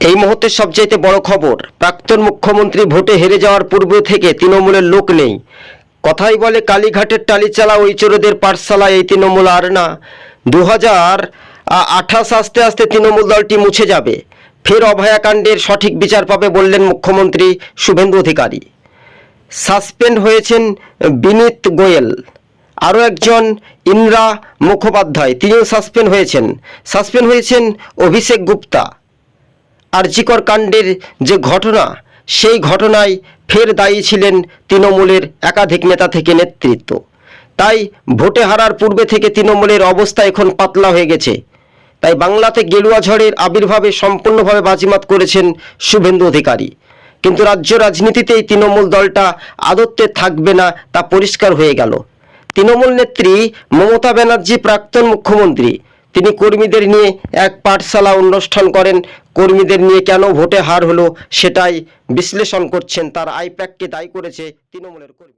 এই মুহূর্তের সবচাইতে বড় খবর, প্রাক্তন মুখ্যমন্ত্রী ভোটে হেরে যাওয়ার পূর্ব থেকে তৃণমূলের লোক নেই। কথাই বলে কালীঘাটের টালিচালা ওই চোরদের পাঠশালা এই তৃণমূল আর না। 2028 আস্তে আস্তে তৃণমূল দলটি মুছে যাবে, ফের অভয়াকাণ্ডের সঠিক বিচার পাবে বললেন মুখ্যমন্ত্রী শুভেন্দু অধিকারী। সাসপেন্ড হয়েছেন বিনীত গোয়েল, আরও একজন ইন্দ্রা মুখোপাধ্যায়, তিনিও সাসপেন্ড হয়েছেন অভিষেক গুপ্তা। আরজিকর কাণ্ডের যে ঘটনা, সেই ঘটনায় ফের দায়ী ছিলেন তৃণমূলের একাধিক নেতা থেকে নেতৃত্ব। তাই ভোটে হারার পূর্বে থেকে তৃণমূলের অবস্থা এখন পাতলা হয়ে গেছে। তাই বাংলাতে গেরুয়া ঝড়ের আবির্ভাবে সম্পূর্ণভাবে বাজিমাত করেছেন শুভেন্দু অধিকারী। কিন্তু রাজ্য রাজনীতিতেই তৃণমূল দলটা আদতে থাকবে না তা পরিষ্কার হয়ে গেল। তৃণমূল নেত্রী মমতা ব্যানার্জি, প্রাক্তন মুখ্যমন্ত্রী, তিনি কর্মীদের নিয়ে এক পাঠশালা অনুষ্ঠান করেন। কর্মীদের নিয়ে কেন ভোটে হার হলো সেটাই বিশ্লেষণ করছেন। তার আইপ্যাককে দায়ী করেছে তৃণমূলের কর্মী।